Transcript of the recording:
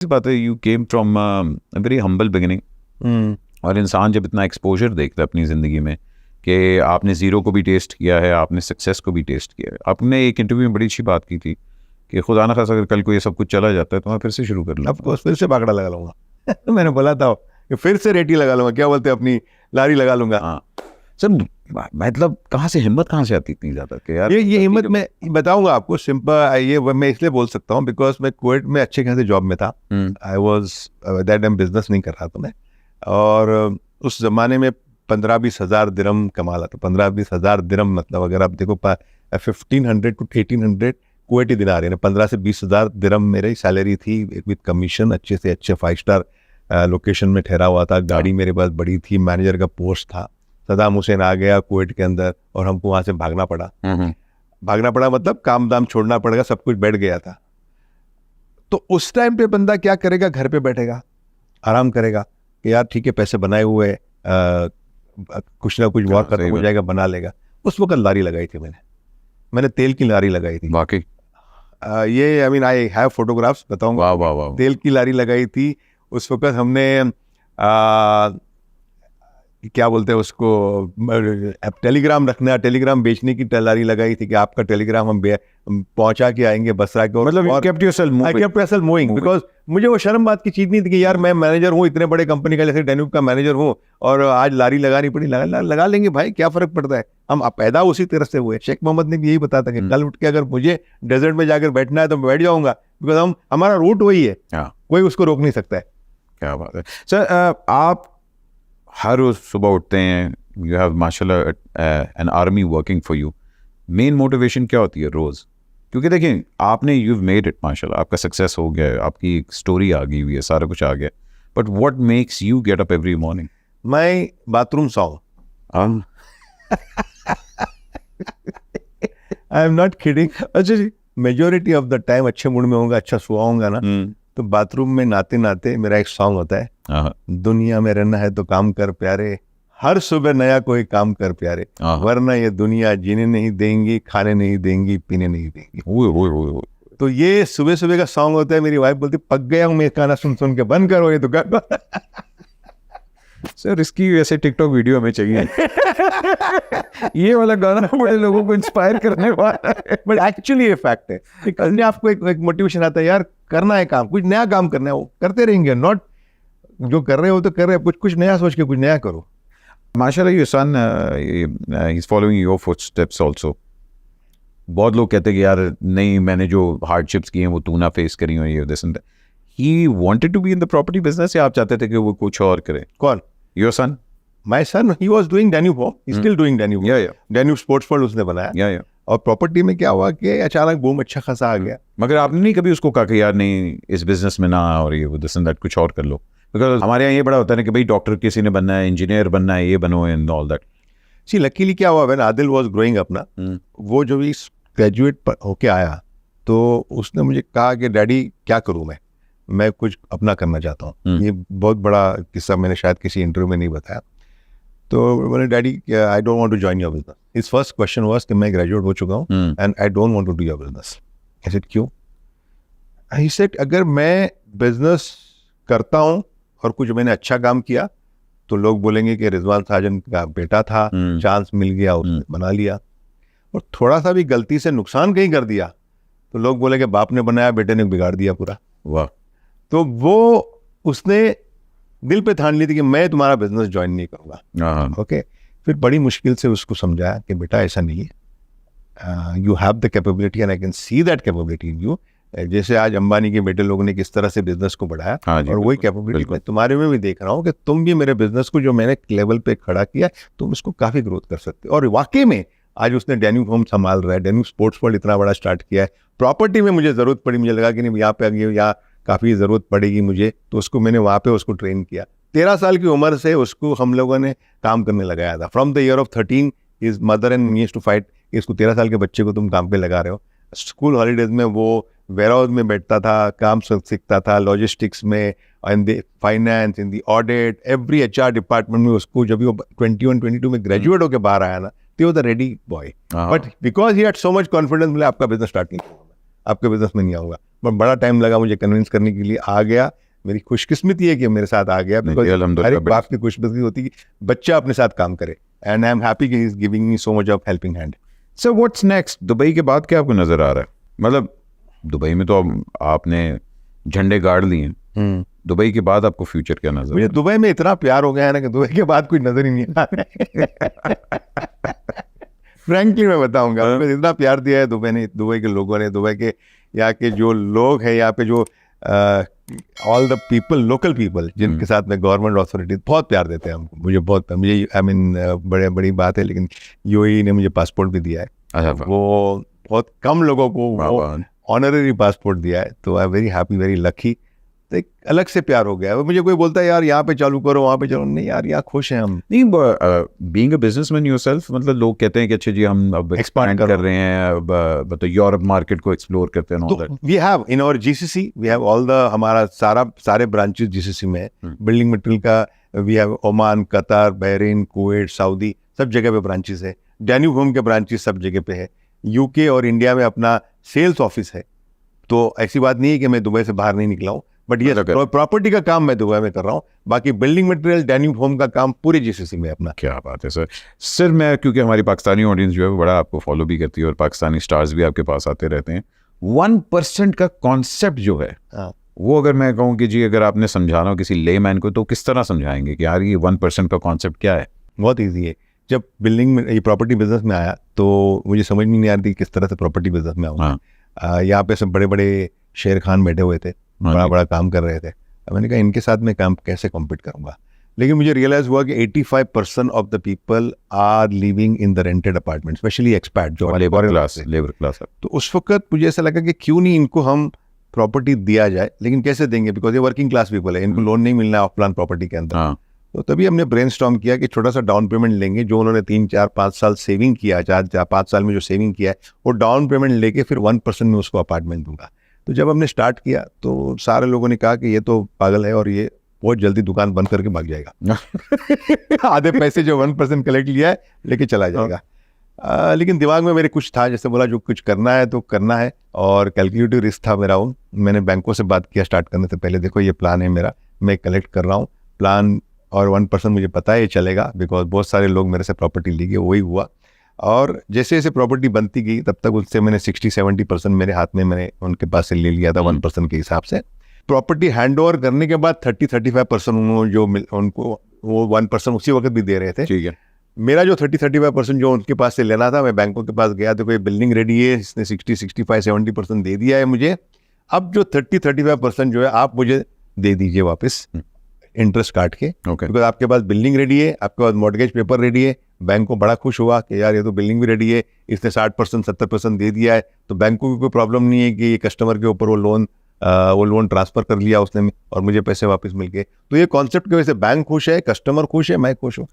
बात है, you came from a very humble beginning. और इंसान जब इतना एक्सपोजर देखता है अपनी ज़िंदगी में कि आपने ज़ीरो को भी टेस्ट किया है, आपने सक्सेस को भी टेस्ट किया है। आपने एक इंटरव्यू में बड़ी अच्छी बात की थी कि खुदा ना खासा अगर कल को ये सब कुछ चला जाता है तो मैं फिर से शुरू कर लूँगा। आपको फिर से बागड़ा लगा लूंगा मैंने बोला था कि फिर से रेटी लगा लूंगा, क्या बोलते हैं, अपनी लारी लगा लूंगा। हाँ सर, मतलब कहाँ से हिम्मत कहाँ से आती इतनी ज़्यादा कि यार ये हिम्मत मैं बताऊंगा आपको। सिंपल ये मैं इसलिए बोल सकता हूँ बिकॉज मैं कुवैत में अच्छे खासे जॉब में था। I was that time business नहीं कर रहा था मैं, और उस जमाने में 15-20 हज़ार दिरहम कमा रहा था। 15-20 हज़ार दिरहम मतलब अगर आप देखो 1500 to 1800 कुवैती दिनार, यानी 15 से 20 हज़ार दिरहम मेरी सैलरी थी विद कमीशन। अच्छे से अच्छे 5 स्टार लोकेशन में ठहरा हुआ था, गाड़ी मेरे पास बड़ी थी, मैनेजर का पोस्ट था। सदाम हुसैन आ गया कुवैत के अंदर और हमको वहाँ से भागना पड़ा। भागना पड़ा मतलब काम दाम छोड़ना पड़ेगा, सब कुछ बैठ गया था। तो उस टाइम पे बंदा क्या करेगा, घर पे बैठेगा, आराम करेगा कि यार ठीक है पैसे बनाए हुए, कुछ ना कुछ वॉर खत्म हो जाएगा, बना लेगा। उस वक्त लारी लगाई थी मैंने तेल की लारी लगाई थी। वाकई ये I mean I have photographs, बताऊंगा। वाह वाह वाह। तेल की लारी लगाई थी उस वक्त हमने। क्या बोलते हैं उसको, टेलीग्राम रखना, टेलीग्राम बेचने की लारी लगाई थी कि आपका टेलीग्राम हम पहुंचा के आएंगे बसरा के। मतलब और kept yourself moving. I kept myself moving because मुझे वो शर्म बात की चीज नहीं थी कि यार मैं मैनेजर हूँ इतने बड़े कंपनी का, जैसे डैन्यूब का मैनेजर हूँ और आज लारी लगानी पड़ी। लगा लेंगे भाई, क्या फर्क पड़ता है, हम पैदा उसी तरह से हुए। शेख मोहम्मद ने भी यही बताया था कि कल उठ के अगर मुझे डेजर्ट में जाकर बैठना है तो मैं बैठ जाऊंगा, बिकॉज हमारा रूट वही है, कोई उसको रोक नहीं सकता है। क्या बात है सर। आप हर रोज सुबह उठते हैं, यू हैव माशाल्लाह an army working for you. Main motivation क्या होती है रोज? क्योंकि देखिए आपने यू मेड इट माशाल्लाह, आपका सक्सेस हो गया है, आपकी एक स्टोरी आ गई हुई है, सारा कुछ आ गया, but what makes you get up every morning? My bathroom song. I am not kidding. अच्छा जी, मेजोरिटी ऑफ द टाइम अच्छे मूड में होऊंगा, अच्छा सोआ होऊंगा ना, तो बाथरूम में नाते नाते मेरा एक सॉन्ग होता है, दुनिया में रहना है तो काम कर प्यारे, हर सुबह नया कोई काम कर प्यारे, वरना ये दुनिया जीने नहीं देंगी, खाने नहीं देंगी, पीने नहीं देंगी। तो ये सुबह सुबह का सॉन्ग होता है। मेरी वाइफ बोलती पक गया हूँ मैं गाना सुन सुन के, बंद करो ये दुकान। सर इसकी वैसे टिकटॉक वीडियो हमें चाहिए। ये वाला गाना बड़े लोगों को इंस्पायर करने वाला है, बट एक्चुअली ये फैक्ट है। अपने आपको एक मोटिवेशन आता है, यार करना है काम, कुछ नया काम करना है, वो करते रहेंगे। नॉट जो कर रहे हो तो कर रहे हो, कुछ नया सोच के कुछ नया करो। माशाल्लाह your son he is following your footsteps also. बहुत लोग कहते हैं कि यार नहीं, मैंने जो हार्डशिप्स किए हैं वो तू ना फेस करी हो, ये this and that. He wanted to be in the property business, या आप चाहते थे कि वो कुछ और करे? कौन? Your son? My son, he was doing Danube, he still doing Danube. Danube sports fund उसने बनाया। और प्रॉपर्टी में क्या हुआ कि अचानक बूम अच्छा खासा आ गया। मगर आपने नहीं कभी उसको कहा कि यार नहीं इस बिजनेस में ना, और ये दिस एंड दैट कुछ और कर लो? बिकॉज हमारे यहाँ ये बड़ा होता है ना कि भाई डॉक्टर किसी ने बनना है, इंजीनियर बनना है, ये बनो and all that. See luckily क्या हुआ, when Adil was growing up ना, वो जो भी ग्रेजुएट होके आया तो उसने मुझे कहा कि डैडी क्या करूँ मैं कुछ अपना करना चाहता हूँ। ये बहुत बड़ा किस्सा मैंने शायद किसी इंटरव्यू में नहीं बताया। तो बोले daddy I don't want to join your business. His first question was कि मैं ग्रेजुएट हो चुका हूँ and I don't want to do your business. I said क्यों? ही सेड अगर मैं बिजनेस करता हूँ और कुछ मैंने अच्छा काम किया तो लोग बोलेंगे कि रिजवान साजन का बेटा था, चांस मिल गया, उसने बना लिया। और थोड़ा सा भी गलती से नुकसान कहीं कर दिया तो लोग बोलेंगे बाप ने बनाया, बेटे ने बिगाड़ दिया पूरा। वाह। तो वो उसने दिल पे ठान ली थी कि मैं तुम्हारा बिजनेस ज्वाइन नहीं करूँगा। ओके। फिर बड़ी मुश्किल से उसको समझाया कि बेटा ऐसा नहीं है, you have the capability and I can see that capability in you. जैसे आज अंबानी के बेटे लोगों ने किस तरह से बिजनेस को बढ़ाया, और वही कैपेबिलिटी मैं तुम्हारे में भी देख रहा हूँ कि तुम भी मेरे बिजनेस को जो मैंने लेवल पे खड़ा किया तुम इसको काफी ग्रोथ कर सकते हो। और वाकई में आज उसने डैन्यूब होम संभाल रहा है, डैन्यूब स्पोर्ट्स वर्ल्ड इतना बड़ा स्टार्ट किया है। प्रॉपर्टी में मुझे जरूरत पड़ी, मुझे लगा कि नहीं यहाँ पे आगे यहाँ काफी जरूरत पड़ेगी मुझे, तो उसको मैंने वहाँ पे उसको ट्रेन किया। 13 साल की उम्र से उसको हम लोगों ने काम करने लगाया था। From the year of 13 his mother and me used to fight, इसको 13 साल के बच्चे को तुम काम पे लगा रहे हो। स्कूल हॉलीडेज में वो वेयरहाउस में बैठता था, काम सीखता था, लॉजिस्टिक्स में, in the finance, in the audit, every HR department में। उसको जब वो 21-22 में ग्रेजुएट होकर बाहर आया ना, तो वो the ready boy. But because he had so much confidence, बोले आपका बिजनेस स्टार्ट नहीं करूँगा। आपके बिजनेस में नहीं आऊँगा। बट बड़ा टाइम लगा मुझे कन्विंस करने के लिए, आ गया। मेरी खुशकिस्मती है कि मेरे साथ आ गया, नहीं, बिकॉज हर अल्हम्दुलिल्लाह, एक बाप की खुशकिस्मती होती है कि बच्चा अपने साथ काम करे, एंड आई एम हैप्पी कि he is giving me so much of helping hand. Sir what's next? Dubai के बाद क्या आपको नजर आ रहा है? मतलब दुबई में तो अब आपने झंडे गाड़ लिए हैं, दुबई के बाद आपको फ्यूचर क्या नजर मुझे आ रहा दुबई में इतना प्यार हो गया है ना कि दुबई के बाद कुछ नजर ही नहीं आ रहा है। फ्रैंकली मैं बताऊंगा, मुझे इतना प्यार दिया है दुबई ने, दुबई के लोगों ने, दुबई के यहाँ के जो लोग हैं, यहाँ पे जो all the people, local people, जिनके साथ में गवर्नमेंट अथॉरिटीज बहुत प्यार देते हैं हमको। मुझे बहुत, मुझे आई मीन बड़ी बात है, लेकिन यूएई ने मुझे पासपोर्ट भी दिया है। अच्छा, वाह। वो बहुत कम लोगों को वाह, वो वाह। ऑनररी पासपोर्ट दिया है, तो I very happy, very lucky. तो एक अलग से प्यार हो गया है। मुझे कोई बोलता है यार यहाँ पे चालू करो, वहाँ पे चलो, नहीं यार यहाँ खुश हैं हम। नहीं, बीइंग अ बिजनेसमैन योरसेल्फ, मतलब लोग कहते हैं कि अच्छा जी हम अब एक्सपैंड कर रहे हैं, अब मतलब यूरोप मार्केट को एक्सप्लोर करते हैं, तो we have in our GCC, we have all the, हमारा सारे ब्रांचेस जीसीसी में है। बिल्डिंग मटेरियल का we have Oman, Qatar, Bahrain, Kuwait, Saudi, सब जगह पे ब्रांचेस है। डैन्यूब होम के ब्रांचेस सब जगह पे है। यूके और इंडिया में अपना सेल्स ऑफिस है। तो ऐसी बात नहीं है कि मैं दुबई से बाहर नहीं निकला हूँ, बट ये प्रॉपर्टी का काम मैं दुबई में कर रहा हूँ। बाकी बिल्डिंग मटेरियल, डैन्यूब होम का काम पूरे जीसीसी में अपना। क्या बात है सर। सर मैं, क्योंकि हमारी पाकिस्तानी ऑडियंस जो है वो बड़ा आपको फॉलो भी करती है और पाकिस्तानी स्टार्स भी आपके पास आते रहते हैं, 1% का कॉन्सेप्ट जो है, वो अगर मैं कहूँ कि जी अगर आपने समझाना हो किसी लेमैन को, तो किस तरह समझाएंगे कि यार ये 1% का कॉन्सेप्ट क्या है? बहुत ईजी है। जब बिल्डिंग में, ये प्रॉपर्टी बिजनेस में आया तो मुझे समझ में नहीं आ रही थी किस तरह से प्रॉपर्टी बिजनेस में आऊँ। यहाँ पे सब बड़े बड़े शेर खान बैठे हुए थे, बड़ा बड़ा काम कर रहे थे। मैंने कहा इनके साथ मैं काम कैसे कॉम्पीट करूंगा। लेकिन मुझे रियलाइज हुआ कि 85% of the people are living in the rented apartment, specially expat जो लेबर क्लास। तो उस वक्त मुझे ऐसा लगा कि क्यों नहीं इनको हम प्रॉपर्टी दिया जाए, लेकिन कैसे देंगे, बिकॉज ये वर्किंग क्लास पीपल है, इनको लोन नहीं मिलना है ऑफ प्लान प्रॉपर्टी के अंदर। तो तभी हमने ब्रेनस्टॉर्म किया कि छोटा सा डाउन पेमेंट लेंगे, जो उन्होंने 3-4-5 साल सेविंग किया, 4-5 साल में जो सेविंग किया है, वो डाउन पेमेंट लेके फिर 1% में उसको अपार्टमेंट दूंगा। तो जब हमने स्टार्ट किया तो सारे लोगों ने कहा कि ये तो पागल है और ये बहुत जल्दी दुकान बंद करके भाग जाएगा। आधे पैसे जो 1% कलेक्ट लिया है लेके चला जाएगा। लेकिन दिमाग में मेरे कुछ था, जैसे बोला जो कुछ करना है तो करना है, और कैलकुलेटिव रिस्क था मेरा। मैंने बैंकों से बात किया स्टार्ट करने से पहले, देखो ये प्लान है मेरा, मैं कलेक्ट कर रहा हूँ प्लान, और 1% मुझे पता है ये चलेगा, बिकॉज बहुत सारे लोग मेरे से प्रॉपर्टी ले गए, वही हुआ। और जैसे जैसे प्रॉपर्टी बनती गई तब तक उससे मैंने 60-70% मेरे हाथ में मैंने उनके पास से ले लिया था 1% के हिसाब से। प्रॉपर्टी हैंड ओवर करने के बाद 30-35% उन्होंने जो उनको वो 1% उसी वक्त भी दे रहे थे। ठीक है। मेरा जो 30-35% जो उनके पास से लेना था, मैं बैंकों के पास गया तो कोई बिल्डिंग रेडी है, इसने 60-65-70% दे दिया है मुझे। अब जो 30-35% जो है आप मुझे दे दीजिए वापस इंटरेस्ट काट के, बिकॉज आपके पास बिल्डिंग रेडी है, आपके पास मॉर्गेज पेपर रेडी है। बैंक को बड़ा खुश हुआ कि यार ये तो बिल्डिंग भी रेडी है, इसने 60% 70% दे दिया है, तो बैंक को भी कोई प्रॉब्लम नहीं है कि ये कस्टमर के ऊपर वो लोन ट्रांसफर कर लिया उसने और मुझे पैसे वापस मिल गए। तो ये कॉन्सेप्ट की वजह से बैंक खुश है, कस्टमर खुश है, मैं खुश हूँ।